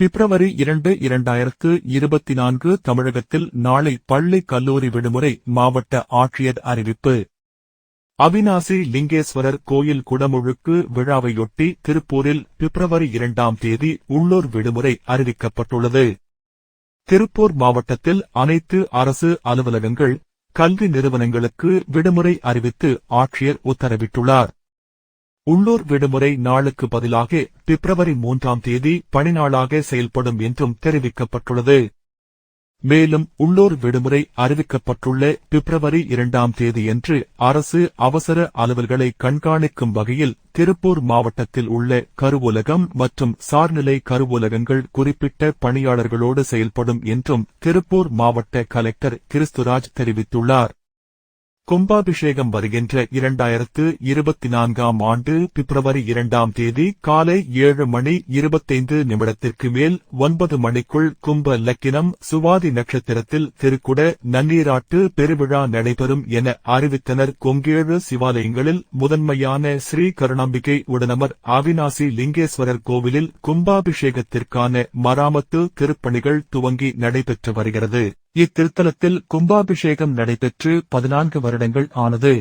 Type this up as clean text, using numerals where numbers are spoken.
பிப்ரவரி 2, 2024 தமிழகத்தில் நாளை பள்ளி கல்லூரி விடுமுறை மாவட்ட ஆட்சியர் அறிவிப்பு. அவிநாசி லிங்கேஸ்வரர் கோயில் குடமுழுக்கு விழாவையொட்டி திருப்பூரில் பிப்ரவரி 2ஆம் தேதி உள்ளூர் விடுமுறை அறிவிக்கப்பட்டுள்ளது. திருப்பூர் மாவட்டத்தில் அனைத்து அரசு அலுவலகங்கள், கல்வி நிறுவனங்களுக்கு விடுமுறை அறிவித்து ஆட்சியர் உத்தரவிட்டுள்ளார். உள்ளூர் விடுமுறை நாளுக்கு பதிலாக பிப்ரவரி 3ஆம் தேதி பணிநாளாக செயல்படும் என்றும் தெரிவிக்கப்பட்டுள்ளது. மேலும் உள்ளூர் விடுமுறை அறிவிக்கப்பட்டுள்ள பிப்ரவரி 2ஆம் தேதியன்று அரசு அவசர அலுவல்களை கண்காணிக்கும் வகையில் திருப்பூர் மாவட்டத்தில் உள்ள கருவூலகம் மற்றும் சார்நிலை கருவூலகங்கள் குறிப்பிட்ட பணியாளர்களோடு செயல்படும் என்றும் திருப்பூர் மாவட்ட கலெக்டர் கிறிஸ்துராஜ் தெரிவித்துள்ளார். கும்பாபிஷேகம் வருகின்ற 2024ஆம் ஆண்டு பிப்ரவரி 2ஆம் தேதி காலை 7:25 மேல் 9 மணிக்குள் கும்ப லக்கினம் சுவாதி நட்சத்திரத்தில் திருக்குட நன்னீராட்டு பெருவிழா நடைபெறும் என அறிவித்தனர். கொங்கேழு சிவாலயங்களில் முதன்மையான ஸ்ரீ கருணாம்பிகை உடனமர் அவிநாசி லிங்கேஸ்வரர் கோவிலில் கும்பாபிஷேகத்திற்கான மராமத்து திருப்பணிகள் துவங்கி நடைபெற்று வருகிறது. இத்திருத்தலத்தில் கும்பாபிஷேகம் நடைபெற்று 14 வருடங்கள் ஆனது.